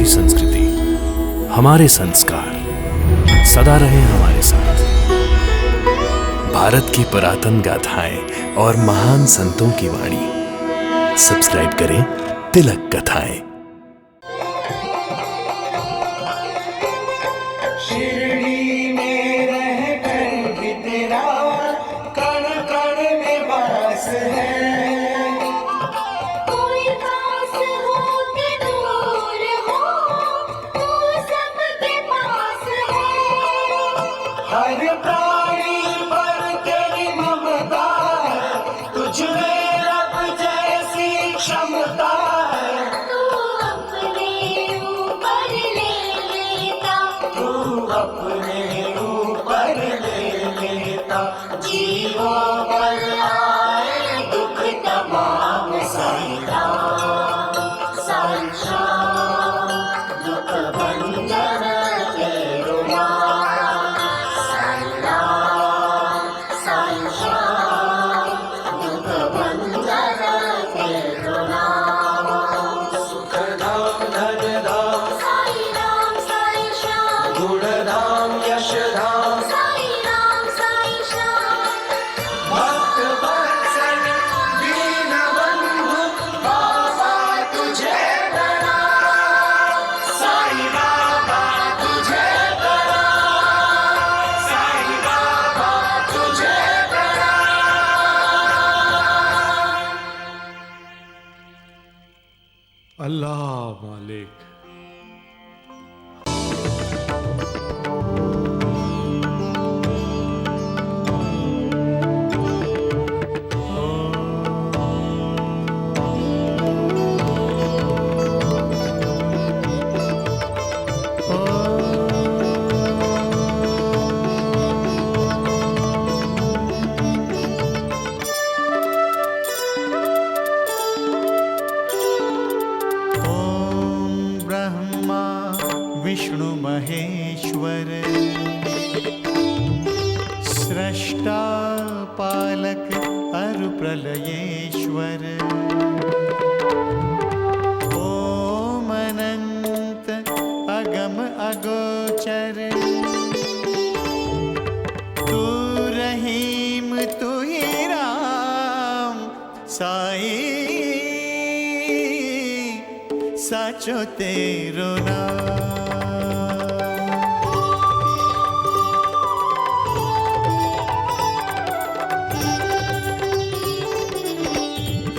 हमारी संस्कृति, हमारे संस्कार सदा रहे हमारे साथ। भारत की पुरातन गाथाएं और महान संतों की वाणी। सब्सक्राइब करें तिलक कथाएं। शिरडी में रहकर भी तेरा कण कण में वास है। कोई पास हो के दूर हो, तू सबके पास है। हर प्राणी पर तेरी ममता है, तुझ में रब जैसी क्षमता है। तू अपने ऊपर ले लेता, तू अपने ऊपर ले लेता, जीवों पर आए दुख तमाम सहिता। साईं दुख भंजन तेरो नाम, साईं दुख भंजन तेरो नाम। सुख धाम धन धाम साईं राम साईं श्याम, गुण धाम यश धाम साईं राम साईं श्याम। भक्त वत्सल दीन बंधु बाबा तुझे प्रणाम। साईं बाबा तुझे प्रणाम, साईं बाबा तुझे प्रणाम। अल्लाह मालिक। ॐ ब्रह्मा विष्णु महेश्वर स्रष्टा पालक अरु प्रलयेश्वर। ॐ अनंत अगम अगोचर, तू रहीम तू ही राम। साईं साचो तेरो नाम।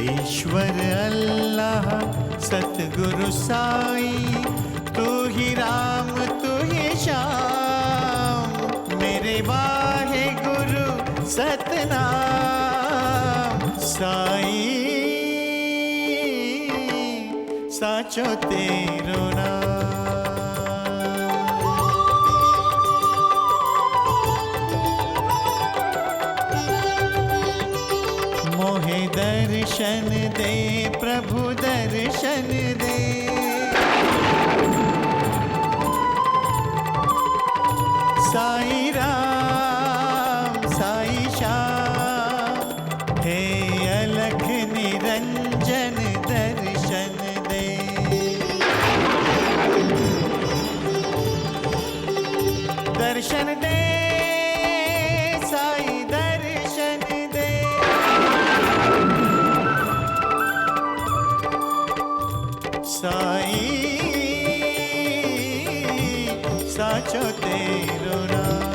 ईश्वर अल्लाह सतगुरु साईं, तू ही राम तू ही श्याम। मेरे वाहे गुरु सतनाम। साईं साचो तेरो नाम। मोहे दर्शन दे प्रभु दर्शन दे। साईं राम साईं श्याम, हे अलख निरंजन दर्शन दे। दर्शन दे साईं दर्शन दे। साईं साचो तेरो नाम।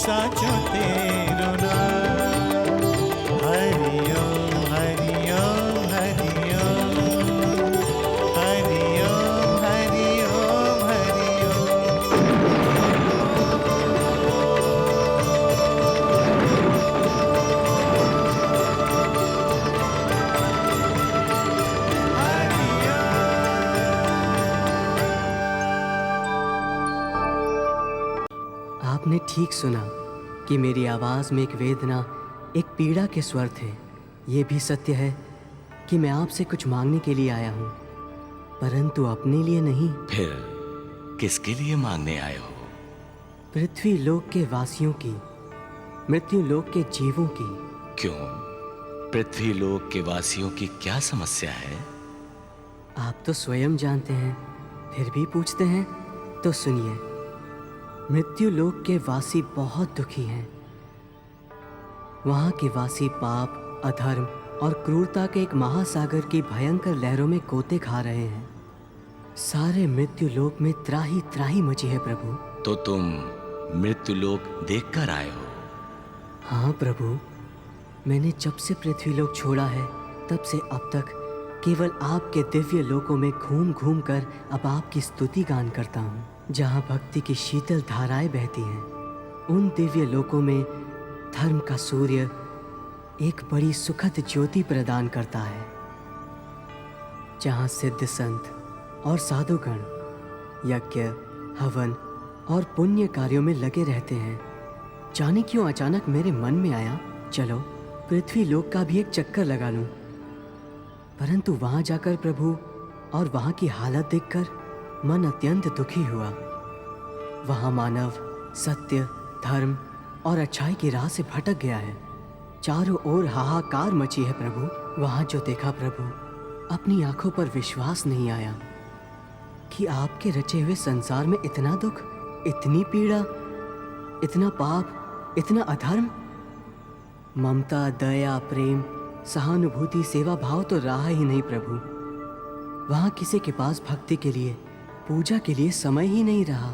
साचो तेरो नाम। हरि ओम हरि ओम हरि ओम हरि ओम हरि ओम हरि ओम। आपने ठीक सुना कि मेरी आवाज़ में एक वेदना, एक पीड़ा के स्वर थे। ये भी सत्य है कि मैं आपसे कुछ मांगने के लिए आया हूँ, परंतु अपने लिए नहीं। फिर किसके लिए मांगने आए हो? पृथ्वी लोक के वासियों की, मृत्यु लोक के जीवों की। क्यों? पृथ्वी लोक के वासियों की क्या समस्या है? आप तो स्वयं जानते हैं, फिर भी पूछते हैं, तो सुनिए। मृत्यु लोक के वासी बहुत दुखी हैं। वहाँ के वासी पाप, अधर्म और क्रूरता के एक महासागर की भयंकर लहरों में गोते खा रहे हैं। सारे मृत्यु लोक में त्राही त्राही मची है प्रभु। तो तुम मृत्यु लोक देख कर आए हो? हाँ प्रभु, मैंने जब से पृथ्वीलोक छोड़ा है तब से अब तक केवल आपके दिव्य लोकों में घूम घूम कर अब आपकी स्तुति गान करता हूँ, जहाँ भक्ति की शीतल धाराएं बहती हैं। उन दिव्य लोकों में धर्म का सूर्य एक बड़ी सुखद ज्योति प्रदान करता है, जहाँ सिद्ध संत और साधुगण यज्ञ, हवन और पुण्य कार्यों में लगे रहते हैं। जाने क्यों अचानक मेरे मन में आया, चलो पृथ्वी लोक का भी एक चक्कर लगा लूं। परंतु वहां जाकर प्रभु और वहां की हालत देखकर मन अत्यंत दुखी हुआ। वहां मानव सत्य, धर्म और अच्छाई की राह से भटक गया है। चारों ओर हाहाकार मची है प्रभु। वहां जो देखा प्रभु, अपनी आंखों पर विश्वास नहीं आया कि आपके रचे हुए संसार में इतना दुख, इतनी पीड़ा, इतना पाप, इतना अधर्म। ममता, दया, प्रेम, सहानुभूति, सेवा भाव तो रहा ही नहीं प्रभु। वहां किसी के पास भक्ति के लिए, पूजा के लिए समय ही नहीं रहा।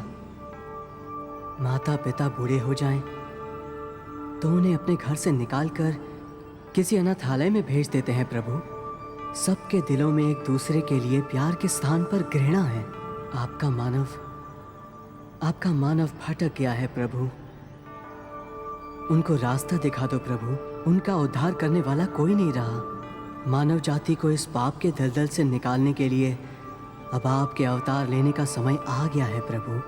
माता पिता बूढ़े हो जाएं तो उन्हें अपने घर से निकालकर किसी अनाथालय में भेज देते हैं प्रभु। सबके दिलों में एक दूसरे के लिए प्यार के स्थान पर घृणा है। आपका मानव भटक गया है प्रभु। उनको रास्ता दिखा दो प्रभु। उनका उद्धार करने वाला कोई नहीं रहा। मानव जाति को इस पाप के दलदल से निकालने के लिए अब आपके अवतार लेने का समय आ गया है प्रभु।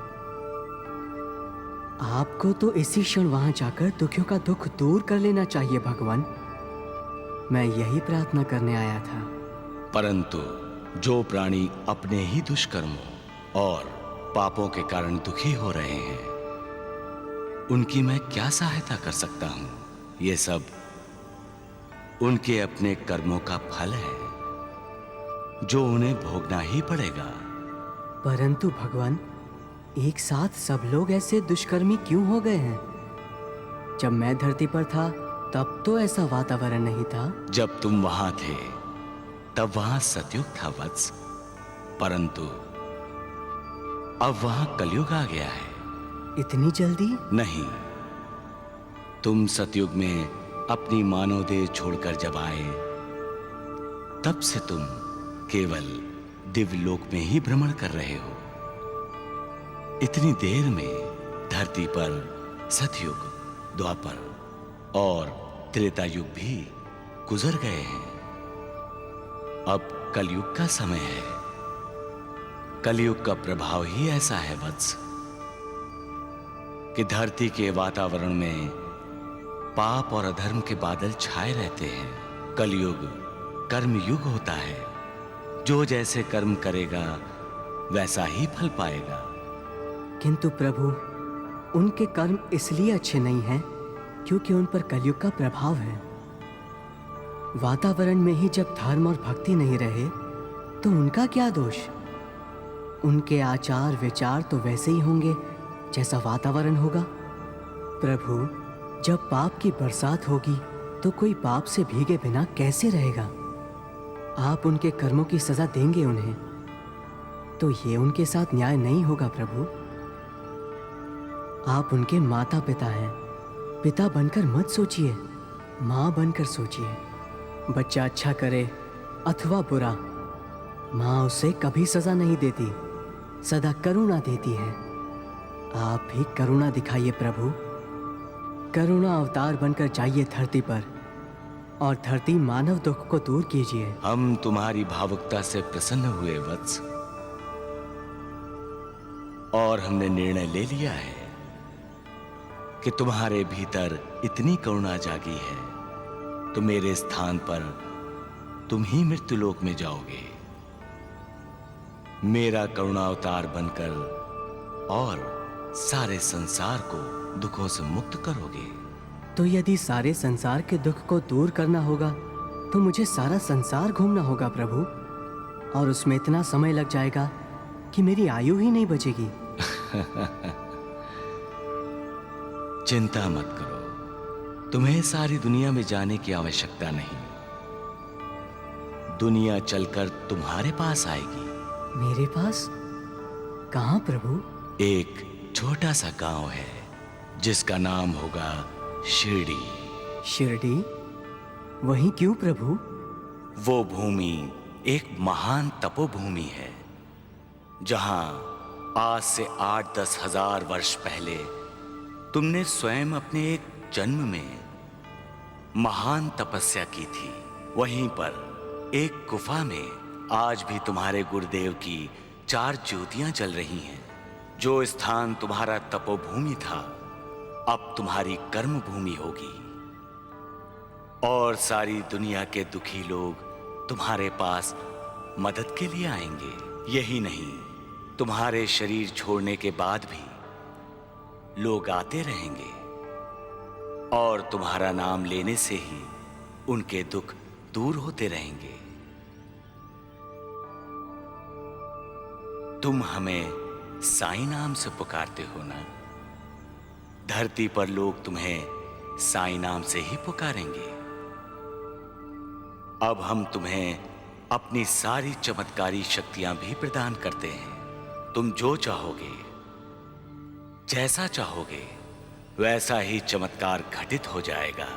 आपको तो इसी क्षण वहां जाकर दुखियों का दुख दूर कर लेना चाहिए भगवान। मैं यही प्रार्थना करने आया था। परंतु जो प्राणी अपने ही दुष्कर्मों और पापों के कारण दुखी हो रहे हैं, उनकी मैं क्या सहायता कर सकता हूं? ये सब उनके अपने कर्मों का फल है, जो उन्हें भोगना ही पड़ेगा। परंतु भगवान, एक साथ सब लोग ऐसे दुष्कर्मी क्यों हो गए हैं? जब मैं धरती पर था तब तो ऐसा वातावरण नहीं था। जब तुम वहां थे तब वहां सतयुग था वत्स, परंतु अब वहां कलयुग आ गया है। इतनी जल्दी? नहीं, तुम सतयुग में अपनी मानव देह छोड़कर जब आए, तब से तुम केवल दिव्य लोक में ही भ्रमण कर रहे हो। इतनी देर में धरती पर सतयुग, द्वापर और त्रेता युग भी गुजर गए हैं। अब कलयुग का समय है। कलयुग का प्रभाव ही ऐसा है वत्स कि धरती के वातावरण में पाप और अधर्म के बादल छाए रहते हैं। कलयुग कर्म युग होता है। जो जैसे कर्म करेगा वैसा ही फल पाएगा। किंतु प्रभु, उनके कर्म इसलिए अच्छे नहीं हैं क्योंकि उन पर कलयुग का प्रभाव है। वातावरण में ही जब धर्म और भक्ति नहीं रहे तो उनका क्या दोष? उनके आचार विचार तो वैसे ही होंगे जैसा वातावरण होगा। प्रभु, जब पाप की बरसात होगी तो कोई पाप से भीगे बिना कैसे रहेगा? आप उनके कर्मों की सजा देंगे उन्हें, तो ये उनके साथ न्याय नहीं होगा प्रभु। आप उनके माता पिता हैं। पिता बनकर मत सोचिए, माँ बनकर सोचिए। बच्चा अच्छा करे अथवा बुरा, माँ उसे कभी सजा नहीं देती, सदा करुणा देती है। आप भी करुणा दिखाइए प्रभु। करुणा अवतार बनकर जाइए धरती पर और धरती मानव दुख को दूर कीजिए। हम तुम्हारी भावुकता से प्रसन्न हुए वत्स, और हमने निर्णय ले लिया है कि तुम्हारे भीतर इतनी करुणा जागी है तो मेरे स्थान पर तुम ही मृत्युलोक में जाओगे, मेरा करुणा अवतार बनकर, और सारे संसार को दुखों से मुक्त करोगे। तो यदि सारे संसार के दुख को दूर करना होगा तो मुझे सारा संसार घूमना होगा प्रभु, और उसमें इतना समय लग जाएगा कि मेरी आयु ही नहीं बचेगी। चिंता मत करो, तुम्हें सारी दुनिया में जाने की आवश्यकता नहीं। दुनिया चलकर तुम्हारे पास आएगी। मेरे पास? कहाँ प्रभु? एक छोटा सा गांव है जिसका नाम होगा शिरडी। शिरडी? वहीं क्यों प्रभु? वो भूमि एक महान तपोभूमि है जहां आज से 8-10 हजार वर्ष पहले तुमने स्वयं अपने एक जन्म में महान तपस्या की थी। वहीं पर एक गुफा में आज भी तुम्हारे गुरुदेव की 4 ज्योतियां जल रही हैं। जो स्थान तुम्हारा तपोभूमि था अब तुम्हारी कर्म भूमि होगी, और सारी दुनिया के दुखी लोग तुम्हारे पास मदद के लिए आएंगे। यही नहीं, तुम्हारे शरीर छोड़ने के बाद भी लोग आते रहेंगे और तुम्हारा नाम लेने से ही उनके दुख दूर होते रहेंगे। तुम हमें साईं नाम से पुकारते हो ना? धरती पर लोग तुम्हें साईं नाम से ही पुकारेंगे। अब हम तुम्हें अपनी सारी चमत्कारी शक्तियां भी प्रदान करते हैं। तुम जो चाहोगे, जैसा चाहोगे, वैसा ही चमत्कार घटित हो जाएगा।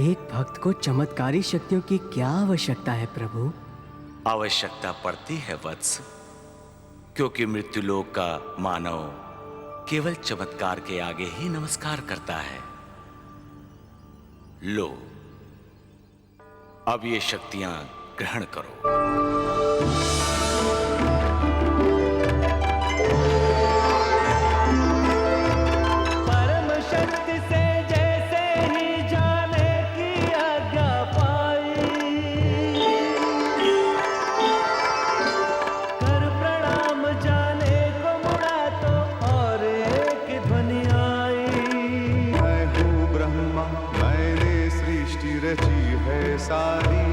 एक भक्त को चमत्कारी शक्तियों की क्या आवश्यकता है प्रभु? आवश्यकता पड़ती है वत्स, क्योंकि मृत्युलोक का मानव केवल चमत्कार के आगे ही नमस्कार करता है। लो, अब ये शक्तियां ग्रहण करो। परम शक्ति से जैसे ही जाने की आज्ञा पाई, कर प्रणाम जाने को मुड़ा तो और एक ध्वनि आई। मैं हूँ ब्रह्मा, मैंने सृष्टि रची है सारी,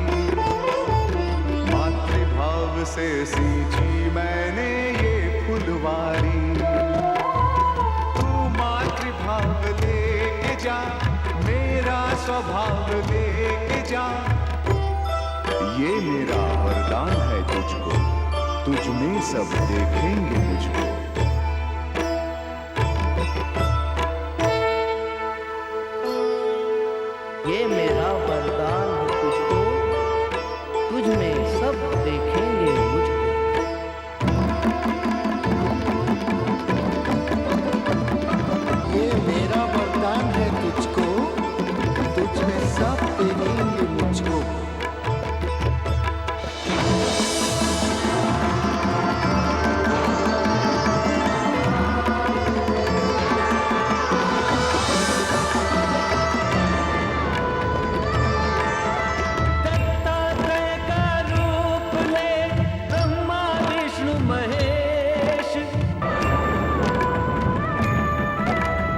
मातृभाव से सींची मैंने ये फुलवारी। तू मातृभाव लेके जा, मेरा स्वभाव लेके जा, ये मेरा वरदान है तुझको, तुझ में सब देखेंगे मुझको। ये मेरा वरदान है तुझको, तुझ में सब देखेंगे मुझको। ये मेरा वरदान है तुझको, तुझ में सब देखेंगे मुझको। दत्तात्रेय का रूप ले ब्रह्मा विष्णु महेश,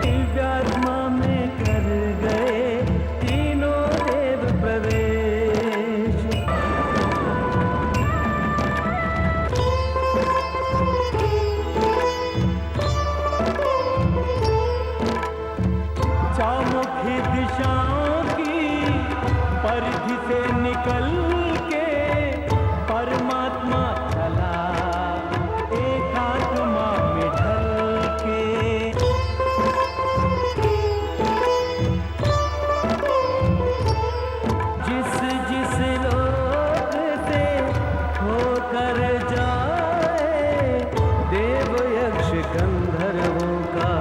दिव्यात्मा में कर गए तीनों देव प्रवेश। चौमुखी दिशाओं की परिधि से निकल के परमात्मा चला एकात्मा में ढल के। जिस जिस लोक से होकर जाए, देव यक्ष गंधर्वों का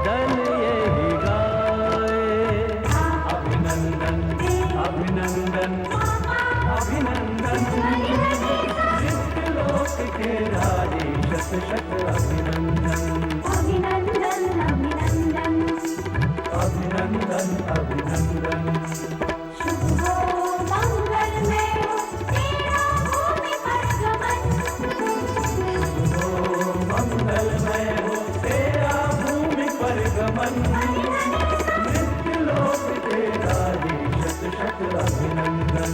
दल यही गाए। अभिनंदन अभिनंदन अभिनंदन, मृत्युलोक के राजे शत शत अभिनंदन। अभिनंदन अभिनंदन अभिनंदन अभिनंदन। शुभ हो मंगलमय हो तेरा भूमि पर गमन। मंगलमय हो तेरा भूमि पर गमन, मृत्युलोक के राजे शत शत अभिनंदन।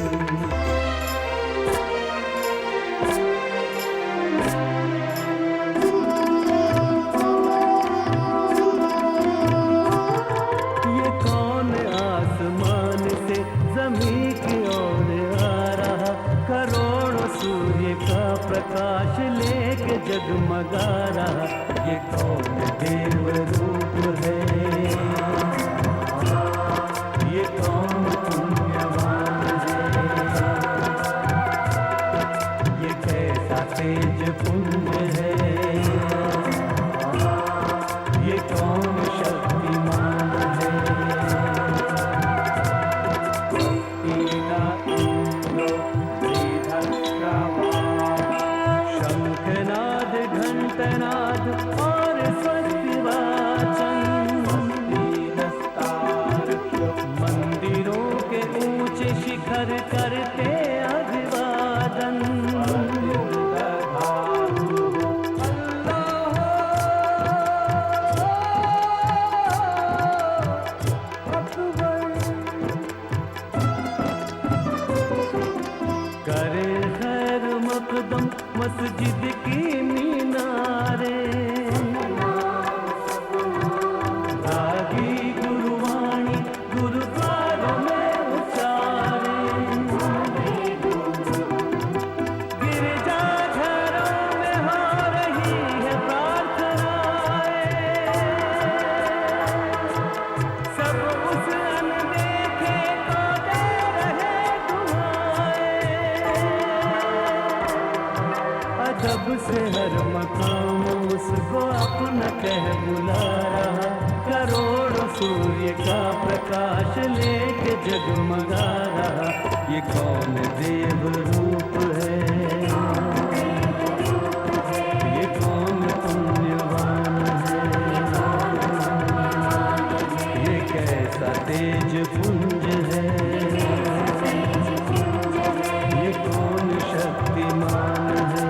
की ओर आ रहा, करोड़ों सूर्य का प्रकाश लेके जगमगा रहा। ये कौन देव रूप है, ये कौन पुण्यवान है, ये कैसा तेज पुंज है, ये कौन शक्तिमान है। शंखनाद घंटनाद और स्वस्तिवाचन, मंदिरों के ऊंचे शिखर करते अभिवादन। करे खैर मकदम मस्जिद की मीनारे, रागी गुरुवाणी गुरुद्वारों में उचारे, गिरजाघरों में हो रही है प्रार्थनाएं, सब उस अनदेखे को दे रहे दुआएं। अजब से हर मकाम उसको अपना कह बुला रहा, करोड़ों सूर्य का प्रकाश लेके जगमगा रहा। ये कौन देव रूप है, ये कौन पुण्यवान है, ये कैसा तेज पुंज है, ये कौन शक्तिमान है।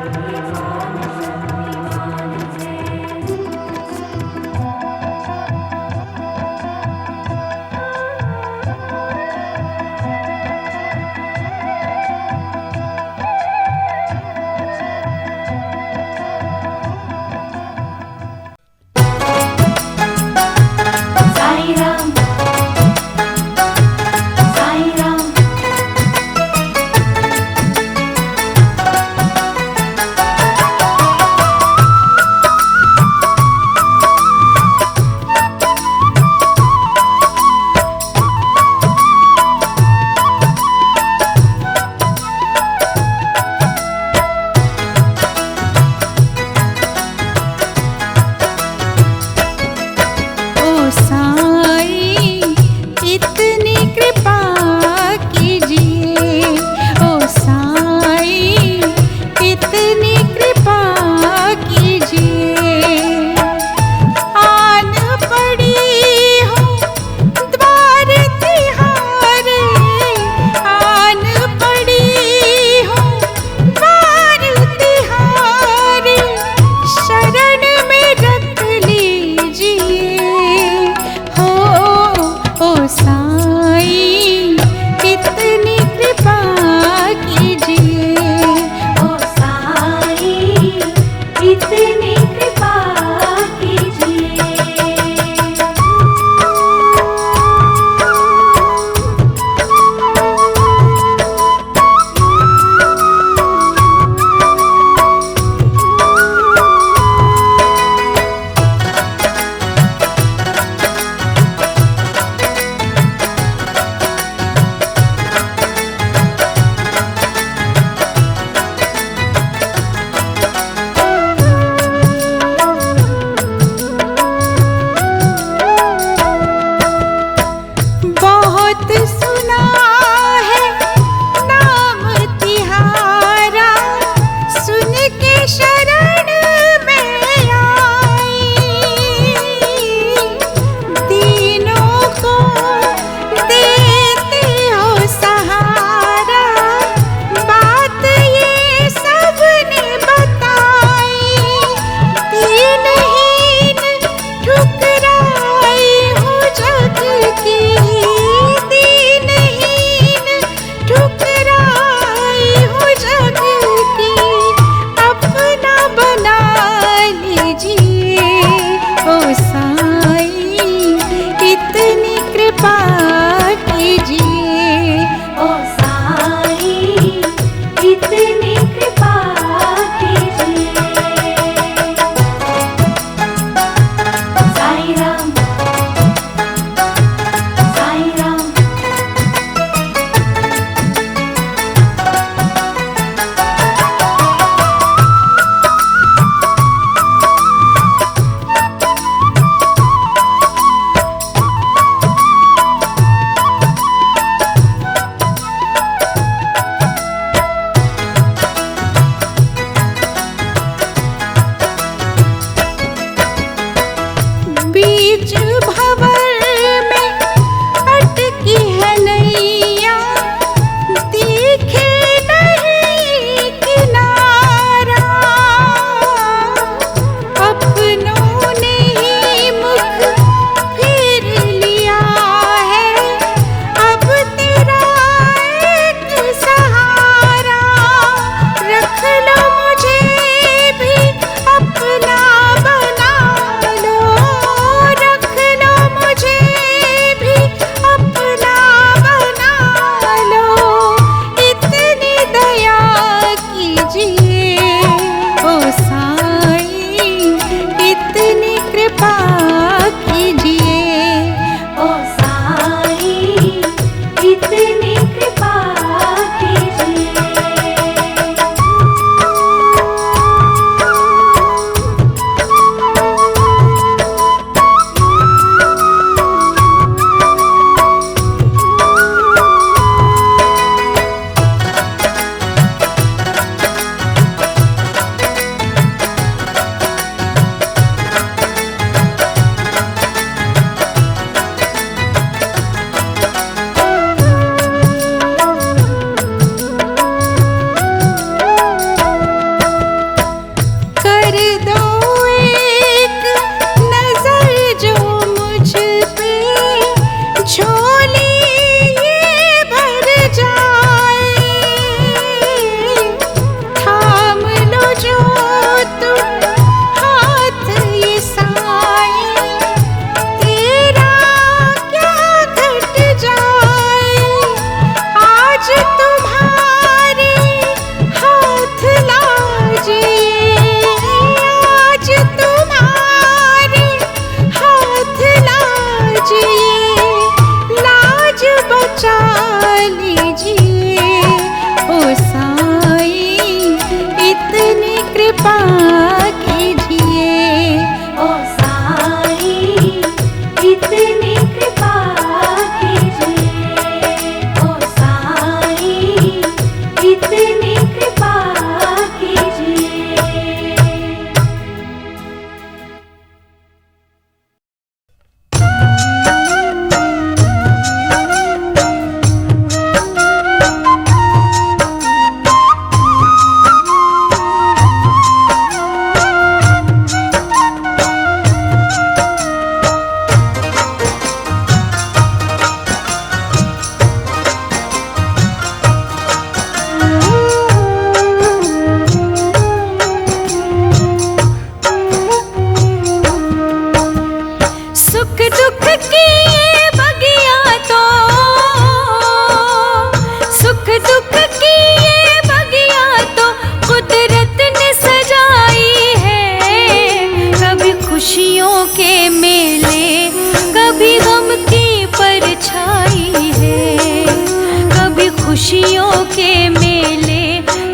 खुशियों के मेले,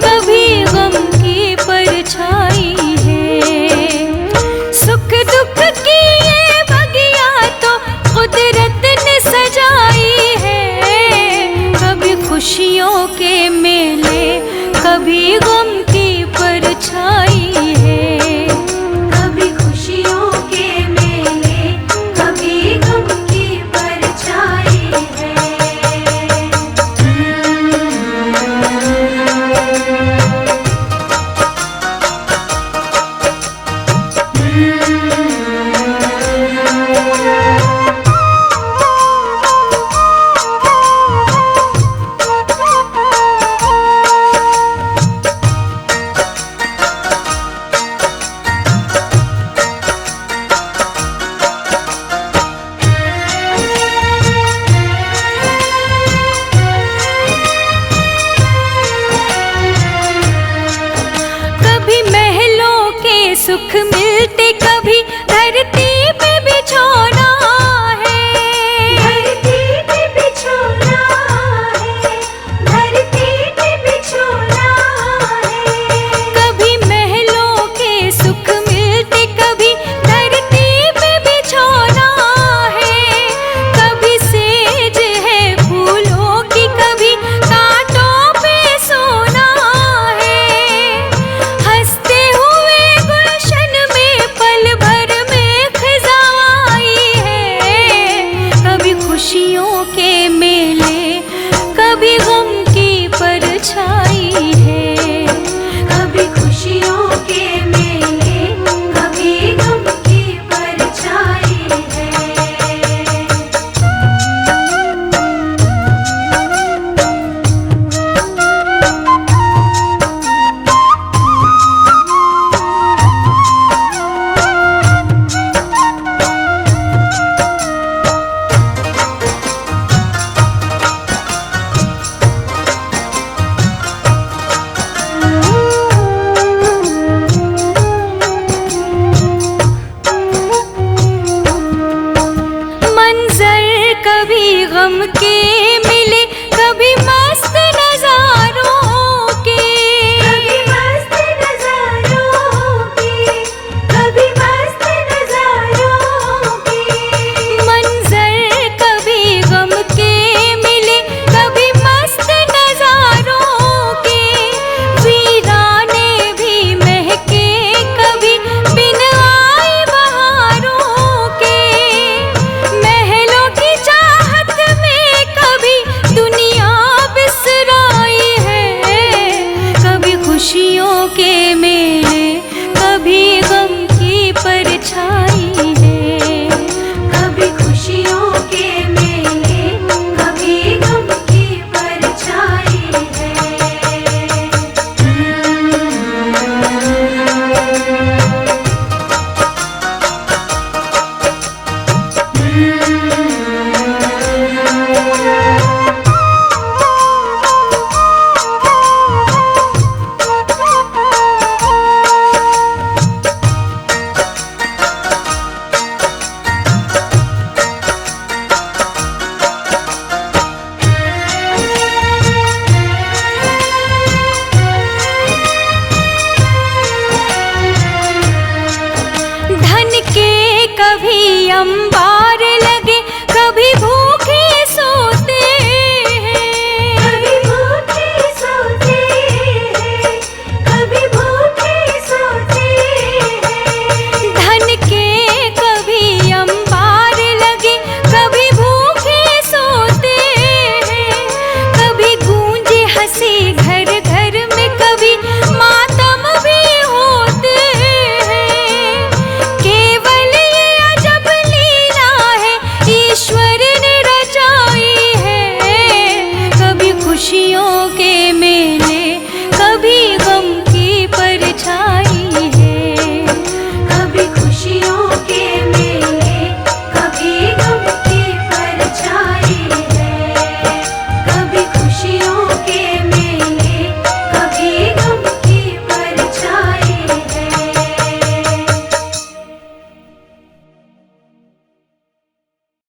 कभी गम की परछाई है। सुख दुख की ये बगिया तो कुदरत ने सजाई है। कभी खुशियों के मेले, कभी गम की परछाई है। कभी खुशियों के मेले, कभी गम की परछाई है। कभी महलों के सुख मिलते, कभी